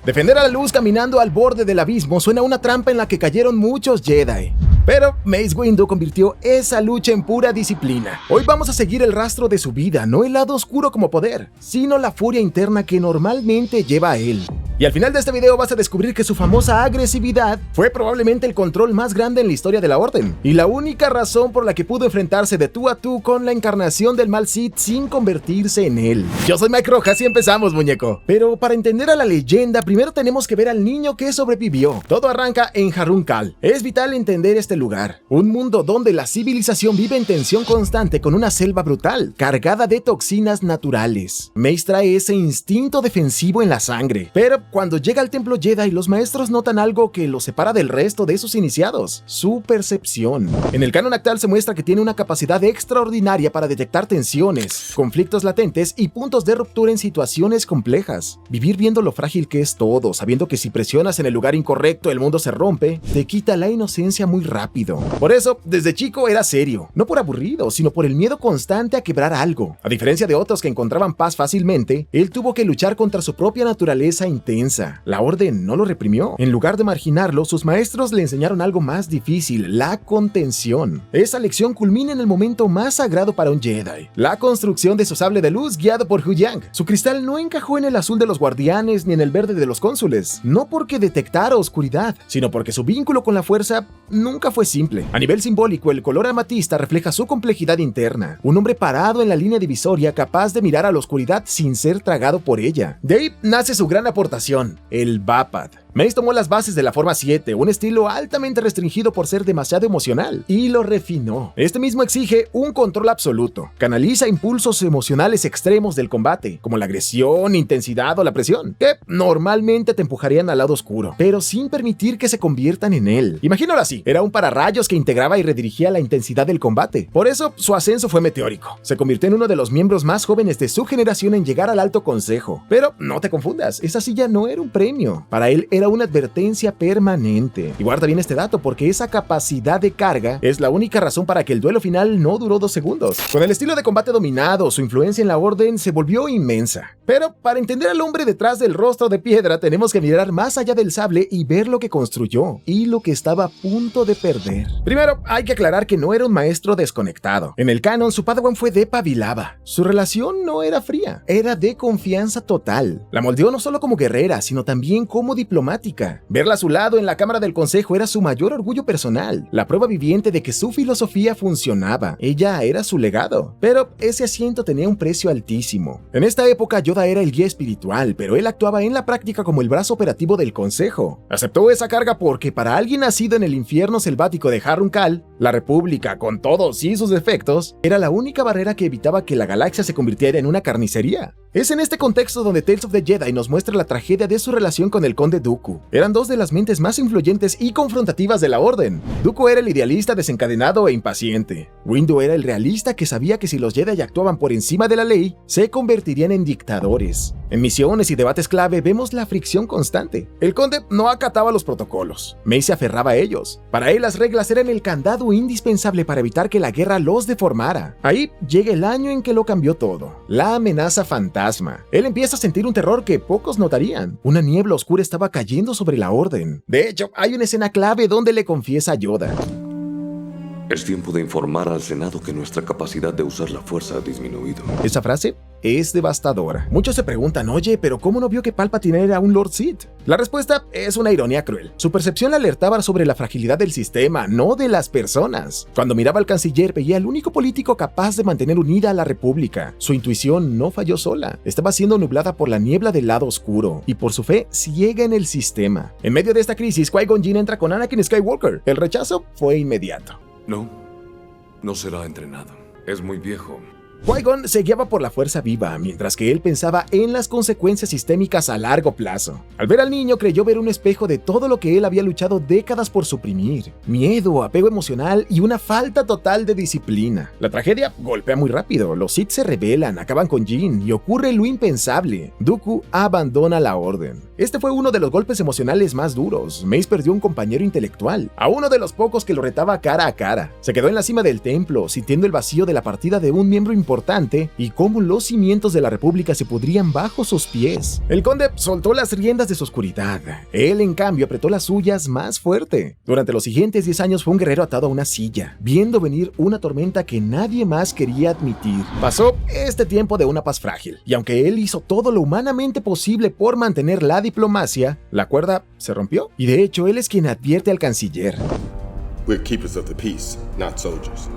Defender a la luz caminando al borde del abismo suena a una trampa en la que cayeron muchos Jedi. Pero Mace Windu convirtió esa lucha en pura disciplina. Hoy vamos a seguir el rastro de su vida, no el lado oscuro como poder, sino la furia interna que normalmente lleva a él. Y al final de este video vas a descubrir que su famosa agresividad fue probablemente el control más grande en la historia de la Orden, y la única razón por la que pudo enfrentarse de tú a tú con la encarnación del mal Sith sin convertirse en él. Yo soy Mike Rojas y empezamos, muñeco. Pero para entender a la leyenda, primero tenemos que ver al niño que sobrevivió. Todo arranca en Harun Kal. Es vital entender este lugar, un mundo donde la civilización vive en tensión constante con una selva brutal, cargada de toxinas naturales. Mace trae ese instinto defensivo en la sangre, pero cuando llega al templo Jedi, los maestros notan algo que lo separa del resto de sus iniciados: su percepción. En el canon actual se muestra que tiene una capacidad extraordinaria para detectar tensiones, conflictos latentes y puntos de ruptura en situaciones complejas. Vivir viendo lo frágil que es todo, sabiendo que si presionas en el lugar incorrecto el mundo se rompe, te quita la inocencia muy rápido. Por eso, desde chico era serio, no por aburrido, sino por el miedo constante a quebrar algo. A diferencia de otros que encontraban paz fácilmente, él tuvo que luchar contra su propia naturaleza intensa. La Orden no lo reprimió. En lugar de marginarlo, sus maestros le enseñaron algo más difícil: la contención. Esa lección culmina en el momento más sagrado para un Jedi: la construcción de su sable de luz guiado por Huyang. Su cristal no encajó en el azul de los guardianes ni en el verde de los cónsules, no porque detectara oscuridad, sino porque su vínculo con la fuerza nunca fue simple. A nivel simbólico, el color amatista refleja su complejidad interna: un hombre parado en la línea divisoria, capaz de mirar a la oscuridad sin ser tragado por ella. De ahí nace su gran aportación: el Vapad. Mace tomó las bases de la forma 7, un estilo altamente restringido por ser demasiado emocional, y lo refinó. Este mismo exige un control absoluto. Canaliza impulsos emocionales extremos del combate, como la agresión, intensidad o la presión, que normalmente te empujarían al lado oscuro, pero sin permitir que se conviertan en él. Imagínalo así: era un pararrayos que integraba y redirigía la intensidad del combate. Por eso, su ascenso fue meteórico. Se convirtió en uno de los miembros más jóvenes de su generación en llegar al Alto Consejo. Pero no te confundas, esa silla no era un premio. Para él era una advertencia permanente. Y guarda bien este dato, porque esa capacidad de carga es la única razón para que el duelo final no duró 2 segundos. Con el estilo de combate dominado, su influencia en la Orden se volvió inmensa. Pero para entender al hombre detrás del rostro de piedra, tenemos que mirar más allá del sable y ver lo que construyó y lo que estaba a punto de perder. Primero, hay que aclarar que no era un maestro desconectado. En el canon, su padawan fue Depa Villava. Su relación no era fría, era de confianza total. La moldeó no solo como guerrera, sino también como diplomática. Verla a su lado en la Cámara del Consejo era su mayor orgullo personal, la prueba viviente de que su filosofía funcionaba. Ella era su legado, pero ese asiento tenía un precio altísimo. En esta época, Yoda era el guía espiritual, pero él actuaba en la práctica como el brazo operativo del Consejo. Aceptó esa carga porque para alguien nacido en el infierno selvático de Harun Kal, la República, con todos y sus defectos, era la única barrera que evitaba que la galaxia se convirtiera en una carnicería. Es en este contexto donde Tales of the Jedi nos muestra la tragedia de su relación con el Conde Dooku. Eran dos de las mentes más influyentes y confrontativas de la Orden. Dooku era el idealista desencadenado e impaciente. Windu era el realista que sabía que si los Jedi actuaban por encima de la ley, se convertirían en dictadores. En misiones y debates clave vemos la fricción constante. El Conde no acataba los protocolos. Mace se aferraba a ellos. Para él las reglas eran el candado indispensable para evitar que la guerra los deformara. Ahí llega el año en que lo cambió todo: la amenaza fantasma. Él empieza a sentir un terror que pocos notarían. Una niebla oscura estaba cayendo sobre la Orden. De hecho, hay una escena clave donde le confiesa a Yoda: es tiempo de informar al Senado que nuestra capacidad de usar la fuerza ha disminuido. Esa frase es devastadora. Muchos se preguntan: oye, ¿pero cómo no vio que Palpatine era un Lord Sith? La respuesta es una ironía cruel. Su percepción le alertaba sobre la fragilidad del sistema, no de las personas. Cuando miraba al canciller, veía al único político capaz de mantener unida a la República. Su intuición no falló sola. Estaba siendo nublada por la niebla del lado oscuro y por su fe ciega en el sistema. En medio de esta crisis, Qui-Gon Jinn entra con Anakin Skywalker. El rechazo fue inmediato. No será entrenado. Es muy viejo. Qui-Gon se guiaba por la fuerza viva, mientras que él pensaba en las consecuencias sistémicas a largo plazo. Al ver al niño, creyó ver un espejo de todo lo que él había luchado décadas por suprimir: miedo, apego emocional y una falta total de disciplina. La tragedia golpea muy rápido. Los Sith se rebelan, acaban con Jinn y ocurre lo impensable: Dooku abandona la Orden. Este fue uno de los golpes emocionales más duros. Mace perdió un compañero intelectual, a uno de los pocos que lo retaba cara a cara. Se quedó en la cima del templo, sintiendo el vacío de la partida de un miembro importante importante y cómo los cimientos de la República se pudrían bajo sus pies. El conde soltó las riendas de su oscuridad. Él, en cambio, apretó las suyas más fuerte. Durante los siguientes 10 años fue un guerrero atado a una silla, viendo venir una tormenta que nadie más quería admitir. Pasó este tiempo de una paz frágil, y aunque él hizo todo lo humanamente posible por mantener la diplomacia, la cuerda se rompió. Y de hecho, él es quien advierte al canciller. We're keepers of the peace, not soldiers.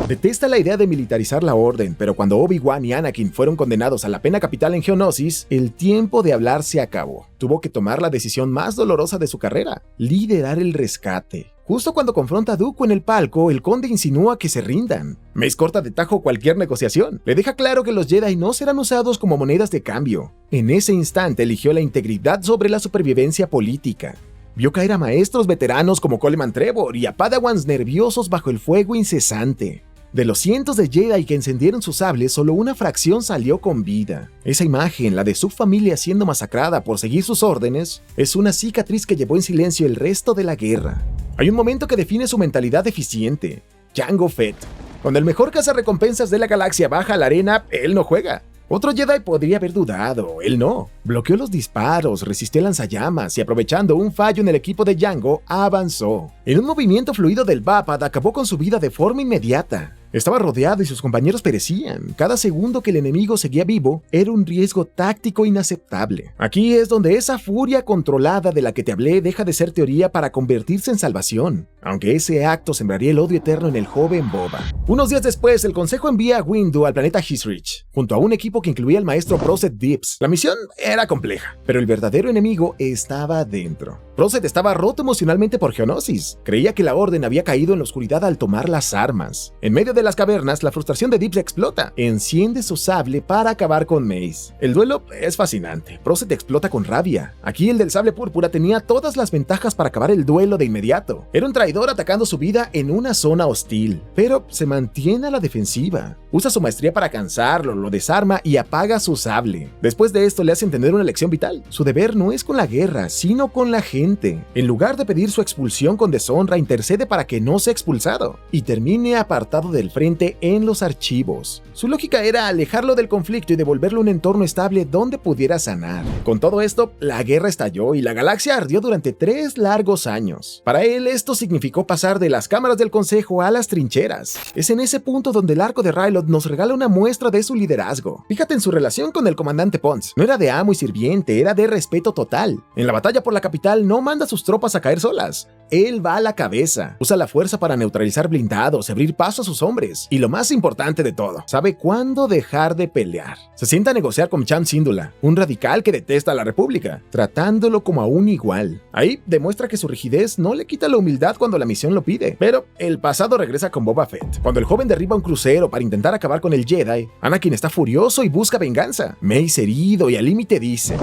Detesta la idea de militarizar la orden, pero cuando Obi-Wan y Anakin fueron condenados a la pena capital en Geonosis, el tiempo de hablar se acabó. Tuvo que tomar la decisión más dolorosa de su carrera: liderar el rescate. Justo cuando confronta a Dooku en el palco, el conde insinúa que se rindan. Mace corta de tajo cualquier negociación. Le deja claro que los Jedi no serán usados como monedas de cambio. En ese instante eligió la integridad sobre la supervivencia política. Vio caer a maestros veteranos como Coleman Trevor y a padawans nerviosos bajo el fuego incesante. De los cientos de Jedi que encendieron sus sables, solo una fracción salió con vida. Esa imagen, la de su familia siendo masacrada por seguir sus órdenes, es una cicatriz que llevó en silencio el resto de la guerra. Hay un momento que define su mentalidad eficiente: Jango Fett. Cuando el mejor cazarrecompensas de la galaxia baja a la arena, él no juega. Otro Jedi podría haber dudado, él no. Bloqueó los disparos, resistió lanzallamas y, aprovechando un fallo en el equipo de Jango, avanzó. En un movimiento fluido del Vapad, acabó con su vida de forma inmediata. Estaba rodeado y sus compañeros perecían. Cada segundo que el enemigo seguía vivo era un riesgo táctico inaceptable. Aquí es donde esa furia controlada de la que te hablé deja de ser teoría para convertirse en salvación, aunque ese acto sembraría el odio eterno en el joven Boba. Unos días después, el consejo envía a Windu al planeta Hisrich, junto a un equipo que incluía al maestro Proset Dips. La misión era compleja, pero el verdadero enemigo estaba dentro. Proset estaba roto emocionalmente por Geonosis. Creía que la orden había caído en la oscuridad al tomar las armas. En medio de las cavernas, la frustración de Dips explota. Enciende su sable para acabar con Mace. El duelo es fascinante. Proset explota con rabia. Aquí el del sable púrpura tenía todas las ventajas para acabar el duelo de inmediato. Era un traidor atacando su vida en una zona hostil, pero se mantiene a la defensiva. Usa su maestría para cansarlo, lo desarma y apaga su sable. Después de esto le hace entender una lección vital. Su deber no es con la guerra, sino con la gente. En lugar de pedir su expulsión con deshonra, intercede para que no sea expulsado y termine apartado del frente en los archivos. Su lógica era alejarlo del conflicto y devolverlo a un entorno estable donde pudiera sanar. Con todo esto, la guerra estalló y la galaxia ardió durante 3 largos años. Para él, esto significó pasar de las cámaras del consejo a las trincheras. Es en ese punto donde el arco de Rylot nos regala una muestra de su liderazgo. Fíjate en su relación con el comandante Pons. No era de amo y sirviente, era de respeto total. En la batalla por la capital no manda a sus tropas a caer solas. Él va a la cabeza, usa la fuerza para neutralizar blindados, abrir paso a sus hombres, y lo más importante de todo, sabe cuándo dejar de pelear. Se sienta a negociar con Cham Syndulla, un radical que detesta a la República, tratándolo como a un igual. Ahí demuestra que su rigidez no le quita la humildad cuando la misión lo pide, pero el pasado regresa con Boba Fett. Cuando el joven derriba un crucero para intentar acabar con el Jedi, Anakin está furioso y busca venganza. Mace, herido y al límite, dice: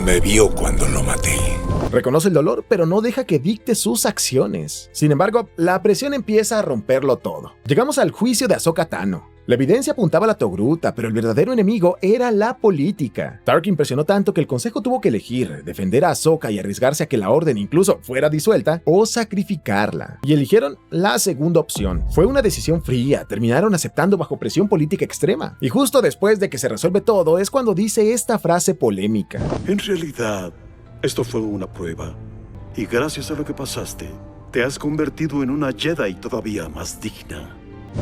me vio cuando lo maté. Reconoce el dolor, pero no deja que dicte sus acciones. Sin embargo, la presión empieza a romperlo todo. Llegamos al juicio de Ahsoka Tano. La evidencia apuntaba a la Togruta, pero el verdadero enemigo era la política. Tarkin presionó tanto que el consejo tuvo que elegir: defender a Ahsoka y arriesgarse a que la orden incluso fuera disuelta, o sacrificarla. Y eligieron la segunda opción. Fue una decisión fría, terminaron aceptando bajo presión política extrema. Y justo después de que se resuelve todo es cuando dice esta frase polémica: en realidad, esto fue una prueba, y gracias a lo que pasaste, te has convertido en una Jedi todavía más digna.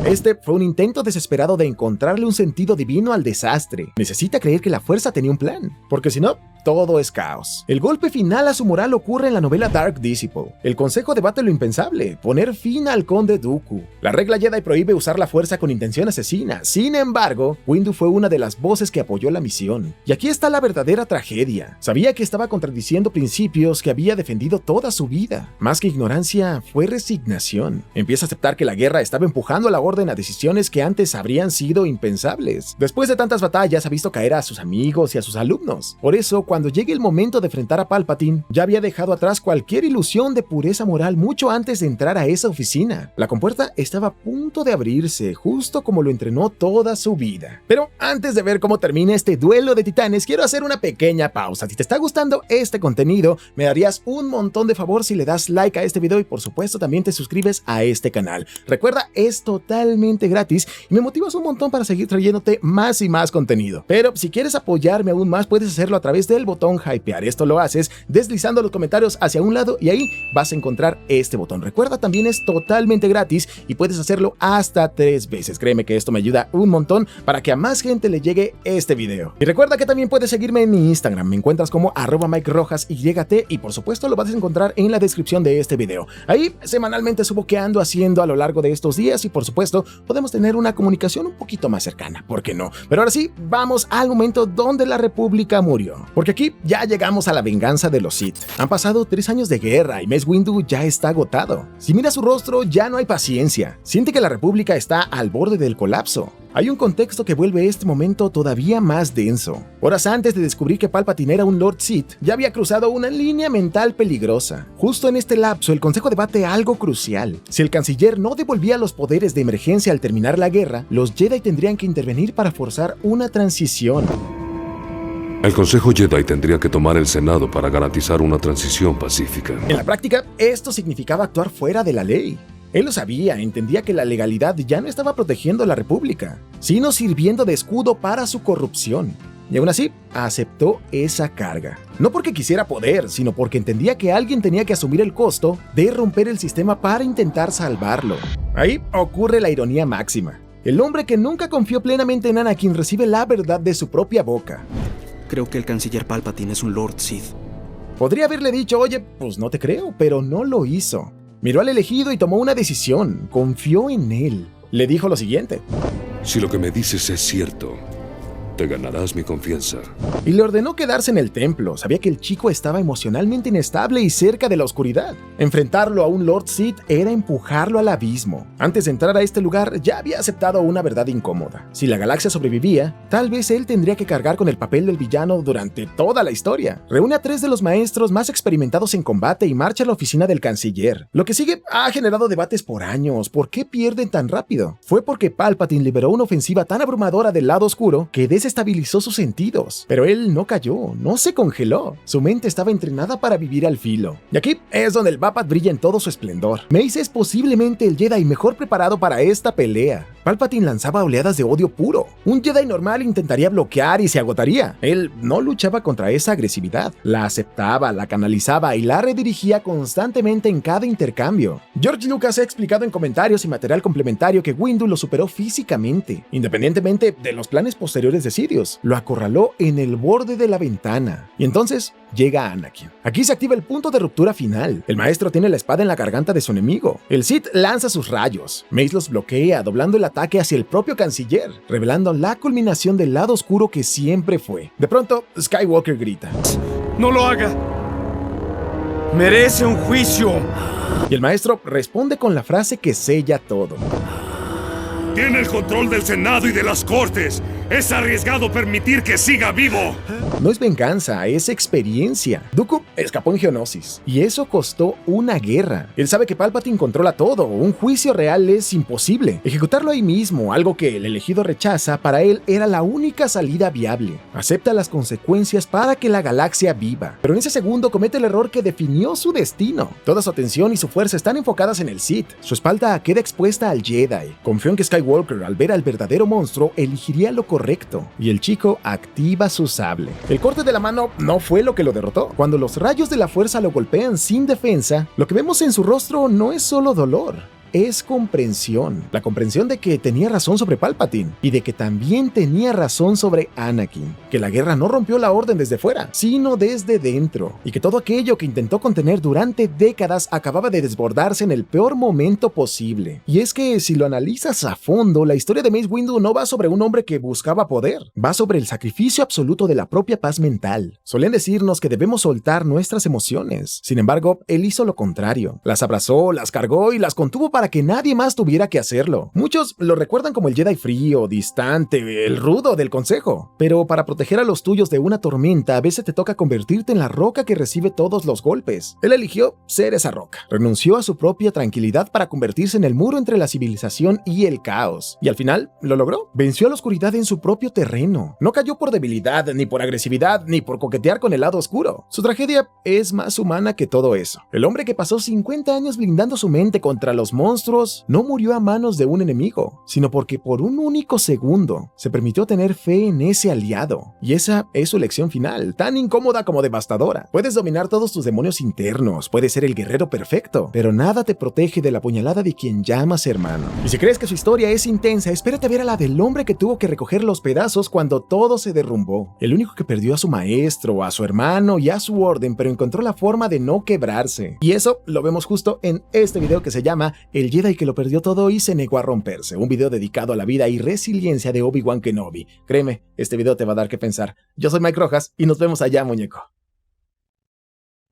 Este fue un intento desesperado de encontrarle un sentido divino al desastre. Necesita creer que la fuerza tenía un plan, porque si no, todo es caos. El golpe final a su moral ocurre en la novela Dark Disciple. El consejo debate lo impensable: poner fin al conde Dooku. La regla Jedi prohíbe usar la fuerza con intención asesina. Sin embargo, Windu fue una de las voces que apoyó la misión. Y aquí está la verdadera tragedia. Sabía que estaba contradiciendo principios que había defendido toda su vida. Más que ignorancia, fue resignación. Empieza a aceptar que la guerra estaba empujando a la orden a decisiones que antes habrían sido impensables. Después de tantas batallas, ha visto caer a sus amigos y a sus alumnos. Por eso, cuando llegue el momento de enfrentar a Palpatine, ya había dejado atrás cualquier ilusión de pureza moral mucho antes de entrar a esa oficina. La compuerta estaba a punto de abrirse, justo como lo entrenó toda su vida. Pero antes de ver cómo termina este duelo de titanes, quiero hacer una pequeña pausa. Si te está gustando este contenido, me darías un montón de favor si le das like a este video y por supuesto también te suscribes a este canal. Recuerda, es totalmente gratis y me motivas un montón para seguir trayéndote más y más contenido. Pero si quieres apoyarme aún más, puedes hacerlo a través del botón hypear. Esto lo haces deslizando los comentarios hacia un lado y ahí vas a encontrar este botón. Recuerda, también es totalmente gratis y puedes hacerlo hasta 3 veces. Créeme que esto me ayuda un montón para que a más gente le llegue este video. Y recuerda que también puedes seguirme en mi Instagram. Me encuentras como @MikeRojasYT y por supuesto lo vas a encontrar en la descripción de este video. Ahí semanalmente subo qué ando haciendo a lo largo de estos días y por supuesto podemos tener una comunicación un poquito más cercana, ¿por qué no? Pero ahora sí, vamos al momento donde la República murió, porque aquí ya llegamos a la venganza de los Sith. Han pasado 3 años de guerra y Mace Windu ya está agotado. Si miras su rostro, ya no hay paciencia. Siente que la República está al borde del colapso. Hay un contexto que vuelve este momento todavía más denso. Horas antes de descubrir que Palpatine era un Lord Sith, ya había cruzado una línea mental peligrosa. Justo en este lapso, el Consejo debate algo crucial. Si el canciller no devolvía los poderes de emergencia al terminar la guerra, los Jedi tendrían que intervenir para forzar una transición. El Consejo Jedi tendría que tomar el Senado para garantizar una transición pacífica. En la práctica, esto significaba actuar fuera de la ley. Él lo sabía, entendía que la legalidad ya no estaba protegiendo a la República, sino sirviendo de escudo para su corrupción. Y aún así, aceptó esa carga. No porque quisiera poder, sino porque entendía que alguien tenía que asumir el costo de romper el sistema para intentar salvarlo. Ahí ocurre la ironía máxima. El hombre que nunca confió plenamente en Anakin recibe la verdad de su propia boca. Creo que el canciller Palpatine es un Lord Sith. Podría haberle dicho, oye, pues no te creo, pero no lo hizo. Miró al elegido y tomó una decisión. Confió en él. Le dijo lo siguiente: Si lo que me dices es cierto, te ganarás mi confianza. Y le ordenó quedarse en el templo. Sabía que el chico estaba emocionalmente inestable y cerca de la oscuridad. Enfrentarlo a un Lord Sith era empujarlo al abismo. Antes de entrar a este lugar, ya había aceptado una verdad incómoda. Si la galaxia sobrevivía, tal vez él tendría que cargar con el papel del villano durante toda la historia. Reúne a 3 de los maestros más experimentados en combate y marcha a la oficina del canciller. Lo que sigue ha generado debates por años. ¿Por qué pierden tan rápido? Fue porque Palpatine liberó una ofensiva tan abrumadora del lado oscuro que desestabilizó sus sentidos. Pero él no cayó, no se congeló. Su mente estaba entrenada para vivir al filo. Y aquí es donde el Vapat brilla en todo su esplendor. Mace es posiblemente el Jedi mejor preparado para esta pelea. Palpatine lanzaba oleadas de odio puro. Un Jedi normal intentaría bloquear y se agotaría. Él no luchaba contra esa agresividad. La aceptaba, la canalizaba y la redirigía constantemente en cada intercambio. George Lucas ha explicado en comentarios y material complementario que Windu lo superó físicamente, independientemente de los planes posteriores de Sidious. Lo acorraló en el borde de la ventana. Y entonces llega Anakin. Aquí se activa el punto de ruptura final. El maestro tiene la espada en la garganta de su enemigo. El Sith lanza sus rayos. Mace los bloquea, doblando el ataque hacia el propio canciller, revelando la culminación del lado oscuro que siempre fue. De pronto, Skywalker grita: ¡No lo haga! ¡Merece un juicio! Y el maestro responde con la frase que sella todo: Tiene el control del Senado y de las Cortes. Es arriesgado permitir que siga vivo. No es venganza, es experiencia. Dooku escapó en Geonosis, y eso costó una guerra. Él sabe que Palpatine controla todo, un juicio real es imposible. Ejecutarlo ahí mismo, algo que el elegido rechaza, para él era la única salida viable. Acepta las consecuencias para que la galaxia viva. Pero en ese segundo comete el error que definió su destino. Toda su atención y su fuerza están enfocadas en el Sith. Su espalda queda expuesta al Jedi. Confió en que Skywalker, al ver al verdadero monstruo, elegiría lo correcto. Y el chico activa su sable. El corte de la mano no fue lo que lo derrotó. Cuando los rayos de la fuerza lo golpean sin defensa, lo que vemos en su rostro no es solo dolor. Es comprensión. La comprensión de que tenía razón sobre Palpatine y de que también tenía razón sobre Anakin. Que la guerra no rompió la orden desde fuera, sino desde dentro. Y que todo aquello que intentó contener durante décadas acababa de desbordarse en el peor momento posible. Y es que si lo analizas a fondo, la historia de Mace Windu no va sobre un hombre que buscaba poder. Va sobre el sacrificio absoluto de la propia paz mental. Solían decirnos que debemos soltar nuestras emociones. Sin embargo, él hizo lo contrario. Las abrazó, las cargó y las contuvo para para que nadie más tuviera que hacerlo. Muchos lo recuerdan como el Jedi frío, distante, el rudo del consejo. Pero para proteger a los tuyos de una tormenta, a veces te toca convertirte en la roca que recibe todos los golpes. Él eligió ser esa roca. Renunció a su propia tranquilidad para convertirse en el muro entre la civilización y el caos. Y al final, lo logró. Venció a la oscuridad en su propio terreno. No cayó por debilidad, ni por agresividad, ni por coquetear con el lado oscuro. Su tragedia es más humana que todo eso. El hombre que pasó 50 años blindando su mente contra los monstruos no murió a manos de un enemigo, sino porque por un único segundo se permitió tener fe en ese aliado. Y esa es su lección final, tan incómoda como devastadora. Puedes dominar todos tus demonios internos, puedes ser el guerrero perfecto, pero nada te protege de la puñalada de quien llamas hermano. Y si crees que su historia es intensa, espérate a ver a la del hombre que tuvo que recoger los pedazos cuando todo se derrumbó. El único que perdió a su maestro, a su hermano y a su orden, pero encontró la forma de no quebrarse. Y eso lo vemos justo en este video que se llama El Jedi que lo perdió todo y se negó a romperse, un video dedicado a la vida y resiliencia de Obi-Wan Kenobi. Créeme, este video te va a dar que pensar. Yo soy Mike Rojas y nos vemos allá, muñeco.